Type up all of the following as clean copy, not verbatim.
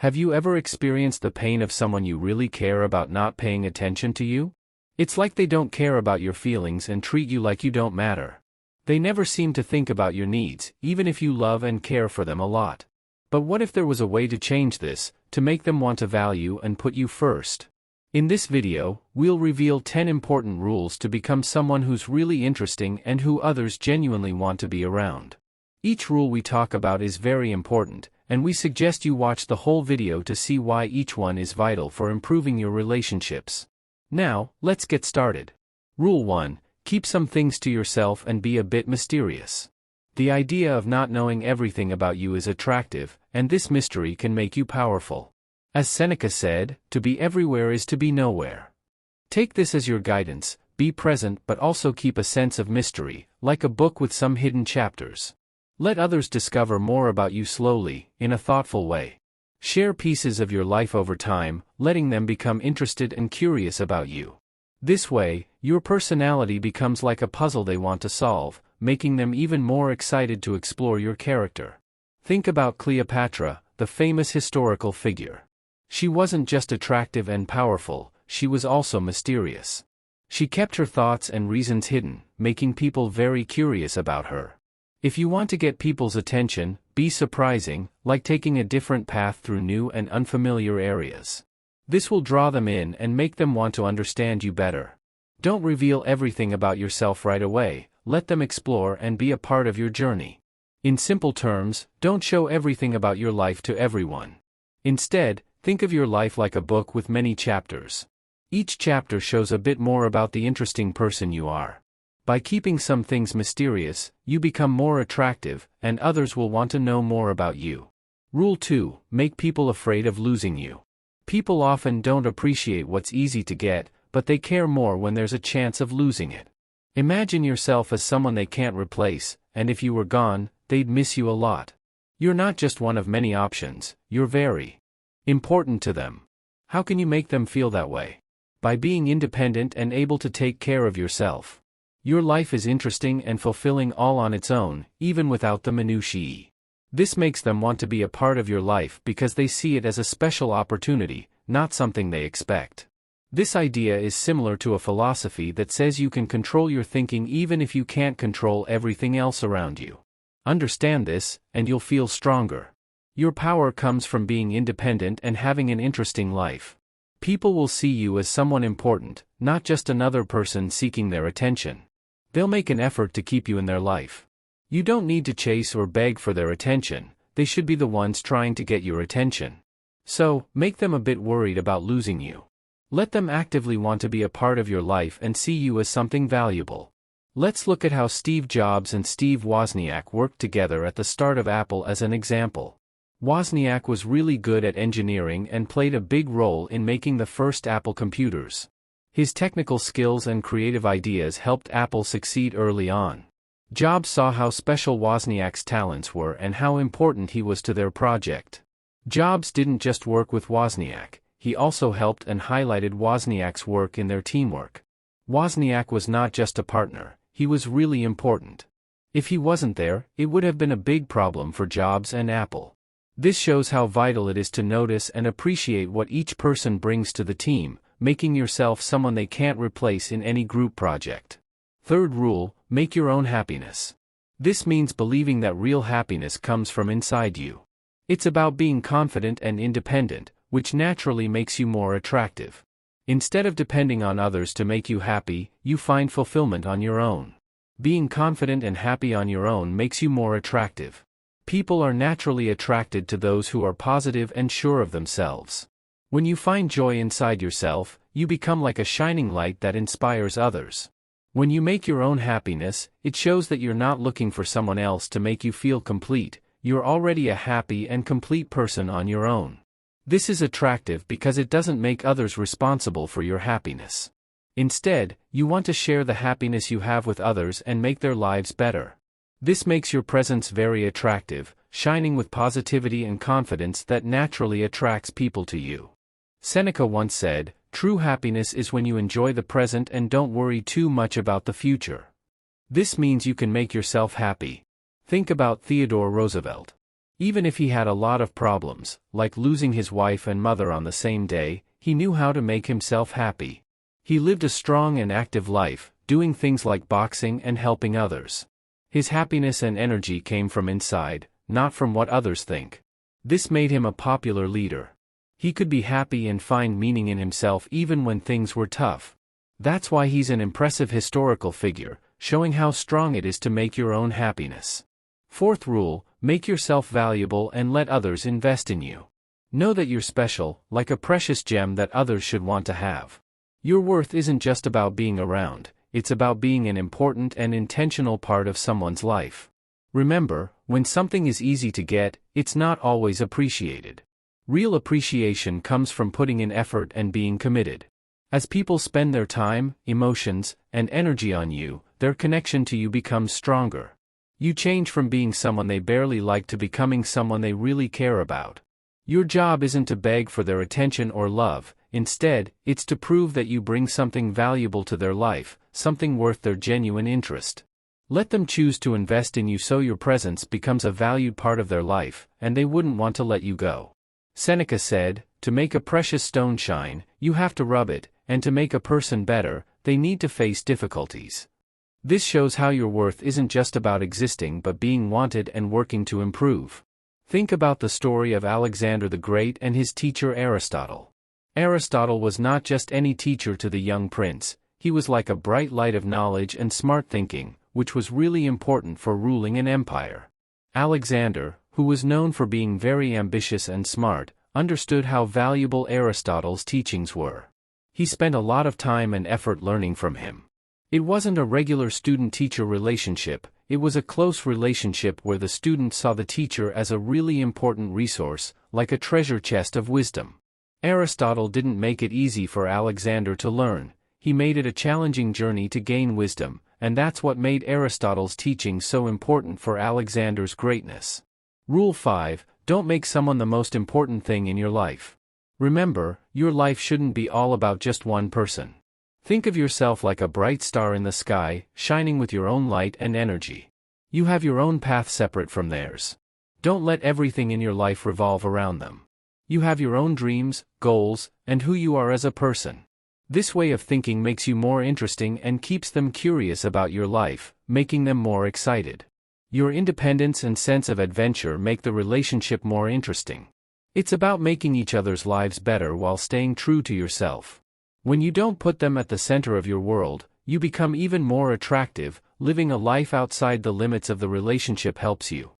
Have you ever experienced the pain of someone you really care about not paying attention to you? It's like they don't care about your feelings and treat you like you don't matter. They never seem to think about your needs, even if you love and care for them a lot. But what if there was a way to change this, to make them want to value and put you first? In this video, we'll reveal 10 important rules to become someone who's really interesting and who others genuinely want to be around. Each rule we talk about is very important, and we suggest you watch the whole video to see why each one is vital for improving your relationships. Now, let's get started. Rule 1. Keep some things to yourself and be a bit mysterious. The idea of not knowing everything about you is attractive, and this mystery can make you powerful. As Seneca said, to be everywhere is to be nowhere. Take this as your guidance, be present but also keep a sense of mystery, like a book with some hidden chapters. Let others discover more about you slowly, in a thoughtful way. Share pieces of your life over time, letting them become interested and curious about you. This way, your personality becomes like a puzzle they want to solve, making them even more excited to explore your character. Think about Cleopatra, the famous historical figure. She wasn't just attractive and powerful, she was also mysterious. She kept her thoughts and reasons hidden, making people very curious about her. If you want to get people's attention, be surprising, like taking a different path through new and unfamiliar areas. This will draw them in and make them want to understand you better. Don't reveal everything about yourself right away, let them explore and be a part of your journey. In simple terms, don't show everything about your life to everyone. Instead, think of your life like a book with many chapters. Each chapter shows a bit more about the interesting person you are. By keeping some things mysterious, you become more attractive, and others will want to know more about you. Rule 2. Make people afraid of losing you. People often don't appreciate what's easy to get, but they care more when there's a chance of losing it. Imagine yourself as someone they can't replace, and if you were gone, they'd miss you a lot. You're not just one of many options, you're very important to them. How can you make them feel that way? By being independent and able to take care of yourself. Your life is interesting and fulfilling all on its own, even without the minutiae. This makes them want to be a part of your life because they see it as a special opportunity, not something they expect. This idea is similar to a philosophy that says you can control your thinking even if you can't control everything else around you. Understand this, and you'll feel stronger. Your power comes from being independent and having an interesting life. People will see you as someone important, not just another person seeking their attention. They'll make an effort to keep you in their life. You don't need to chase or beg for their attention, they should be the ones trying to get your attention. So, make them a bit worried about losing you. Let them actively want to be a part of your life and see you as something valuable. Let's look at how Steve Jobs and Steve Wozniak worked together at the start of Apple as an example. Wozniak was really good at engineering and played a big role in making the first Apple computers. His technical skills and creative ideas helped Apple succeed early on. Jobs saw how special Wozniak's talents were and how important he was to their project. Jobs didn't just work with Wozniak, he also helped and highlighted Wozniak's work in their teamwork. Wozniak was not just a partner, he was really important. If he wasn't there, it would have been a big problem for Jobs and Apple. This shows how vital it is to notice and appreciate what each person brings to the team, making yourself someone they can't replace in any group project. Third rule, make your own happiness. This means believing that real happiness comes from inside you. It's about being confident and independent, which naturally makes you more attractive. Instead of depending on others to make you happy, you find fulfillment on your own. Being confident and happy on your own makes you more attractive. People are naturally attracted to those who are positive and sure of themselves. When you find joy inside yourself, you become like a shining light that inspires others. When you make your own happiness, it shows that you're not looking for someone else to make you feel complete, you're already a happy and complete person on your own. This is attractive because it doesn't make others responsible for your happiness. Instead, you want to share the happiness you have with others and make their lives better. This makes your presence very attractive, shining with positivity and confidence that naturally attracts people to you. Seneca once said, "True happiness is when you enjoy the present and don't worry too much about the future." This means you can make yourself happy. Think about Theodore Roosevelt. Even if he had a lot of problems, like losing his wife and mother on the same day, he knew how to make himself happy. He lived a strong and active life, doing things like boxing and helping others. His happiness and energy came from inside, not from what others think. This made him a popular leader. He could be happy and find meaning in himself even when things were tough. That's why he's an impressive historical figure, showing how strong it is to make your own happiness. Fourth rule, make yourself valuable and let others invest in you. Know that you're special, like a precious gem that others should want to have. Your worth isn't just about being around, it's about being an important and intentional part of someone's life. Remember, when something is easy to get, it's not always appreciated. Real appreciation comes from putting in effort and being committed. As people spend their time, emotions, and energy on you, their connection to you becomes stronger. You change from being someone they barely like to becoming someone they really care about. Your job isn't to beg for their attention or love, instead, it's to prove that you bring something valuable to their life, something worth their genuine interest. Let them choose to invest in you so your presence becomes a valued part of their life, and they wouldn't want to let you go. Seneca said, "To make a precious stone shine, you have to rub it, and to make a person better, they need to face difficulties." This shows how your worth isn't just about existing but being wanted and working to improve. Think about the story of Alexander the Great and his teacher Aristotle. Aristotle was not just any teacher to the young prince, he was like a bright light of knowledge and smart thinking, which was really important for ruling an empire. Alexander, who was known for being very ambitious and smart, understood how valuable Aristotle's teachings were. He spent a lot of time and effort learning from him. It wasn't a regular student-teacher relationship, it was a close relationship where the student saw the teacher as a really important resource, like a treasure chest of wisdom. Aristotle didn't make it easy for Alexander to learn, he made it a challenging journey to gain wisdom, and that's what made Aristotle's teaching so important for Alexander's greatness. Rule 5, don't make someone the most important thing in your life. Remember, your life shouldn't be all about just one person. Think of yourself like a bright star in the sky, shining with your own light and energy. You have your own path separate from theirs. Don't let everything in your life revolve around them. You have your own dreams, goals, and who you are as a person. This way of thinking makes you more interesting and keeps them curious about your life, making them more excited. Your independence and sense of adventure make the relationship more interesting. It's about making each other's lives better while staying true to yourself. When you don't put them at the center of your world, you become even more attractive. Living a life outside the limits of the relationship helps you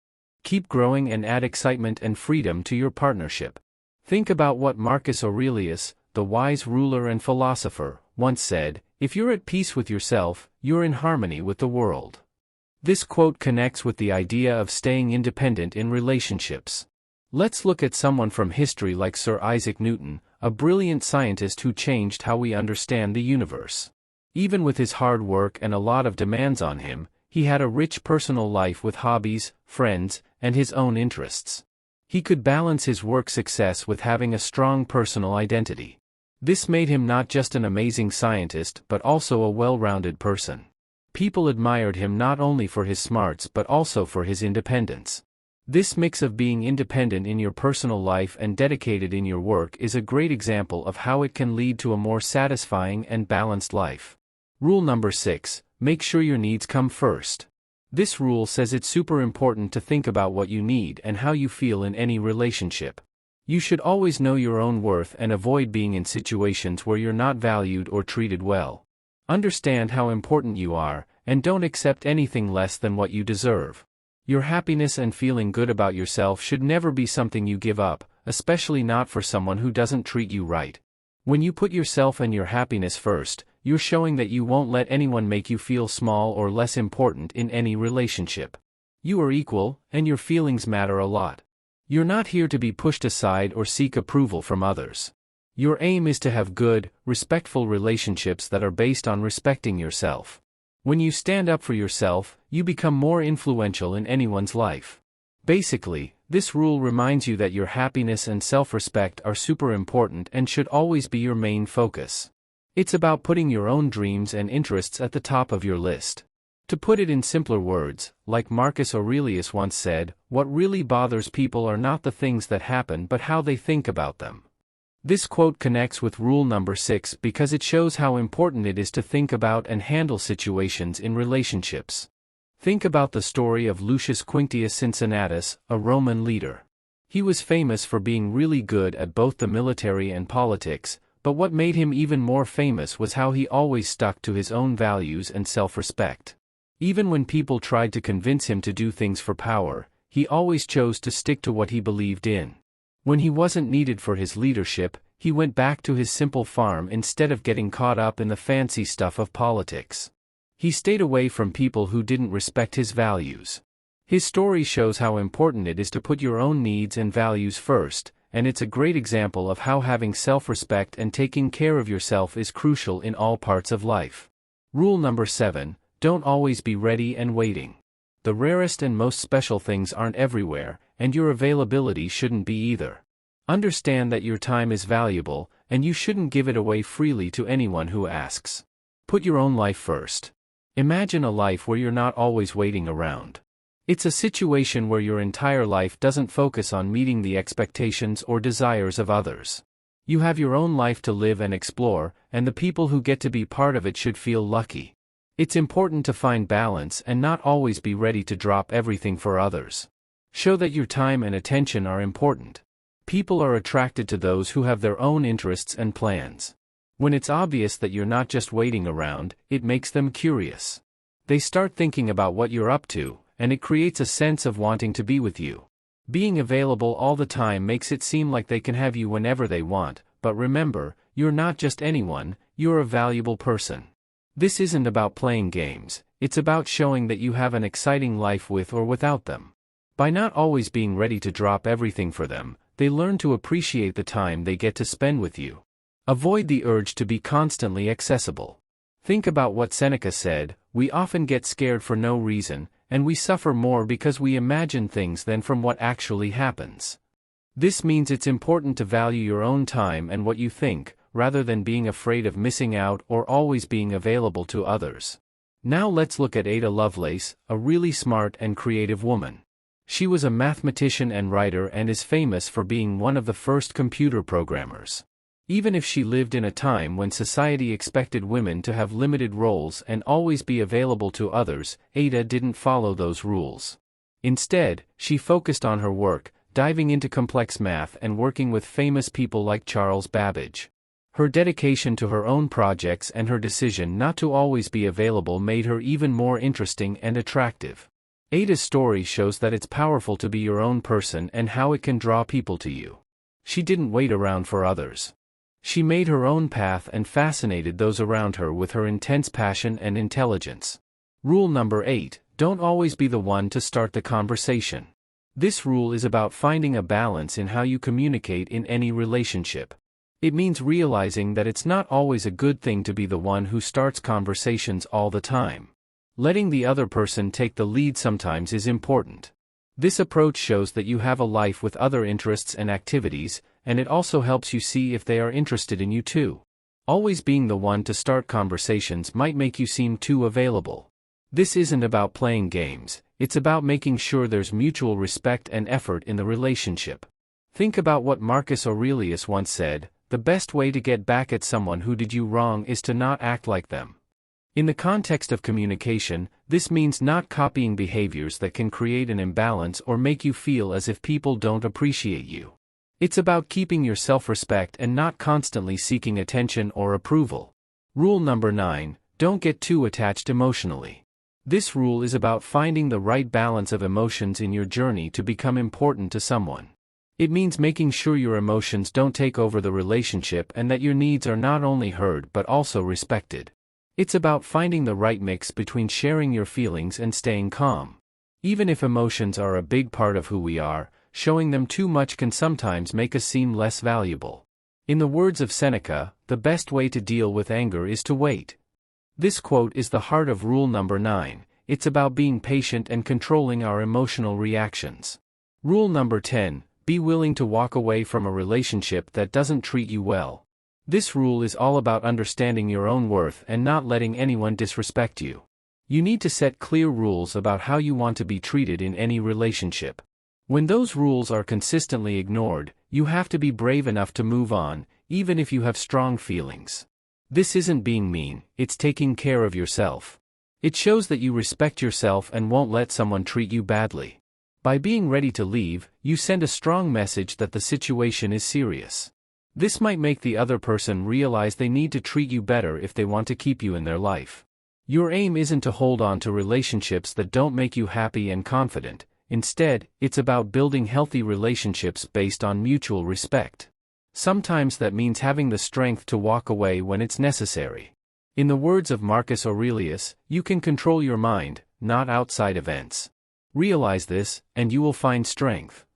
keep growing and add excitement and freedom to your partnership. Think about what Marcus Aurelius, the wise ruler and philosopher, once said, "If you're at peace with yourself, you're in harmony with the world." This quote connects with the idea of staying independent in relationships. Let's look at someone from history like Sir Isaac Newton, a brilliant scientist who changed how we understand the universe. Even with his hard work and a lot of demands on him, he had a rich personal life with hobbies, friends, and his own interests. He could balance his work success with having a strong personal identity. This made him not just an amazing scientist but also a well-rounded person. People admired him not only for his smarts but also for his independence. This mix of being independent in your personal life and dedicated in your work is a great example of how it can lead to a more satisfying and balanced life. Rule number 6, make sure your needs come first. This rule says it's super important to think about what you need and how you feel in any relationship. You should always know your own worth and avoid being in situations where you're not valued or treated well. Understand how important you are, and don't accept anything less than what you deserve. Your happiness and feeling good about yourself should never be something you give up, especially not for someone who doesn't treat you right. When you put yourself and your happiness first, you're showing that you won't let anyone make you feel small or less important in any relationship. You are equal, and your feelings matter a lot. You're not here to be pushed aside or seek approval from others. Your aim is to have good, respectful relationships that are based on respecting yourself. When you stand up for yourself, you become more influential in anyone's life. Basically, this rule reminds you that your happiness and self-respect are super important and should always be your main focus. It's about putting your own dreams and interests at the top of your list. To put it in simpler words, like Marcus Aurelius once said, what really bothers people are not the things that happen but how they think about them. This quote connects with rule number 6 because it shows how important it is to think about and handle situations in relationships. Think about the story of Lucius Quinctius Cincinnatus, a Roman leader. He was famous for being really good at both the military and politics, but what made him even more famous was how he always stuck to his own values and self-respect. Even when people tried to convince him to do things for power, he always chose to stick to what he believed in. When he wasn't needed for his leadership, he went back to his simple farm instead of getting caught up in the fancy stuff of politics. He stayed away from people who didn't respect his values. His story shows how important it is to put your own needs and values first, and it's a great example of how having self-respect and taking care of yourself is crucial in all parts of life. Rule number 7. Don't always be ready and waiting. The rarest and most special things aren't everywhere, and your availability shouldn't be either. Understand that your time is valuable, and you shouldn't give it away freely to anyone who asks. Put your own life first. Imagine a life where you're not always waiting around. It's a situation where your entire life doesn't focus on meeting the expectations or desires of others. You have your own life to live and explore, and the people who get to be part of it should feel lucky. It's important to find balance and not always be ready to drop everything for others. Show that your time and attention are important. People are attracted to those who have their own interests and plans. When it's obvious that you're not just waiting around, it makes them curious. They start thinking about what you're up to, and it creates a sense of wanting to be with you. Being available all the time makes it seem like they can have you whenever they want, but remember, you're not just anyone, you're a valuable person. This isn't about playing games, it's about showing that you have an exciting life with or without them. By not always being ready to drop everything for them, they learn to appreciate the time they get to spend with you. Avoid the urge to be constantly accessible. Think about what Seneca said, we often get scared for no reason, and we suffer more because we imagine things than from what actually happens. This means it's important to value your own time and what you think, rather than being afraid of missing out or always being available to others. Now let's look at Ada Lovelace, a really smart and creative woman. She was a mathematician and writer and is famous for being one of the first computer programmers. Even if she lived in a time when society expected women to have limited roles and always be available to others, Ada didn't follow those rules. Instead, she focused on her work, diving into complex math and working with famous people like Charles Babbage. Her dedication to her own projects and her decision not to always be available made her even more interesting and attractive. Ada's story shows that it's powerful to be your own person and how it can draw people to you. She didn't wait around for others. She made her own path and fascinated those around her with her intense passion and intelligence. Rule number 8, don't always be the one to start the conversation. This rule is about finding a balance in how you communicate in any relationship. It means realizing that it's not always a good thing to be the one who starts conversations all the time. Letting the other person take the lead sometimes is important. This approach shows that you have a life with other interests and activities, and it also helps you see if they are interested in you too. Always being the one to start conversations might make you seem too available. This isn't about playing games, it's about making sure there's mutual respect and effort in the relationship. Think about what Marcus Aurelius once said, the best way to get back at someone who did you wrong is to not act like them. In the context of communication, this means not copying behaviors that can create an imbalance or make you feel as if people don't appreciate you. It's about keeping your self-respect and not constantly seeking attention or approval. Rule number 9, don't get too attached emotionally. This rule is about finding the right balance of emotions in your journey to become important to someone. It means making sure your emotions don't take over the relationship and that your needs are not only heard but also respected. It's about finding the right mix between sharing your feelings and staying calm. Even if emotions are a big part of who we are, showing them too much can sometimes make us seem less valuable. In the words of Seneca, the best way to deal with anger is to wait. This quote is the heart of rule number 9. It's about being patient and controlling our emotional reactions. Rule number 10. Be willing to walk away from a relationship that doesn't treat you well. This rule is all about understanding your own worth and not letting anyone disrespect you. You need to set clear rules about how you want to be treated in any relationship. When those rules are consistently ignored, you have to be brave enough to move on, even if you have strong feelings. This isn't being mean, it's taking care of yourself. It shows that you respect yourself and won't let someone treat you badly. By being ready to leave, you send a strong message that the situation is serious. This might make the other person realize they need to treat you better if they want to keep you in their life. Your aim isn't to hold on to relationships that don't make you happy and confident. Instead, it's about building healthy relationships based on mutual respect. Sometimes that means having the strength to walk away when it's necessary. In the words of Marcus Aurelius, you can control your mind, not outside events. Realize this, and you will find strength.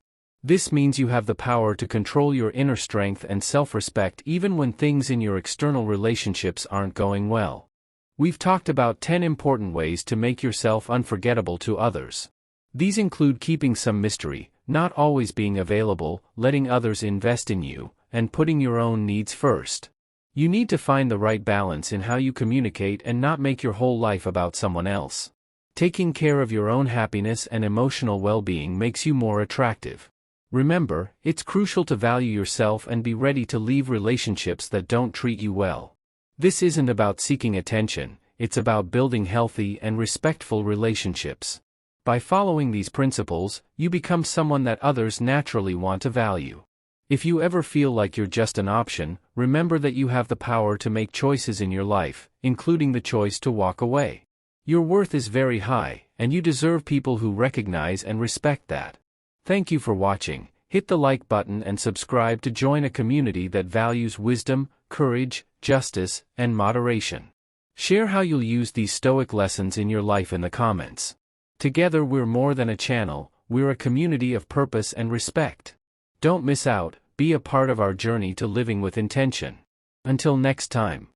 This means you have the power to control your inner strength and self-respect even when things in your external relationships aren't going well. We've talked about 10 important ways to make yourself unforgettable to others. These include keeping some mystery, not always being available, letting others invest in you, and putting your own needs first. You need to find the right balance in how you communicate and not make your whole life about someone else. Taking care of your own happiness and emotional well-being makes you more attractive. Remember, it's crucial to value yourself and be ready to leave relationships that don't treat you well. This isn't about seeking attention, it's about building healthy and respectful relationships. By following these principles, you become someone that others naturally want to value. If you ever feel like you're just an option, remember that you have the power to make choices in your life, including the choice to walk away. Your worth is very high, and you deserve people who recognize and respect that. Thank you for watching. Hit the like button and subscribe to join a community that values wisdom, courage, justice, and moderation. Share how you'll use these Stoic lessons in your life in the comments. Together we're more than a channel, we're a community of purpose and respect. Don't miss out, be a part of our journey to living with intention. Until next time.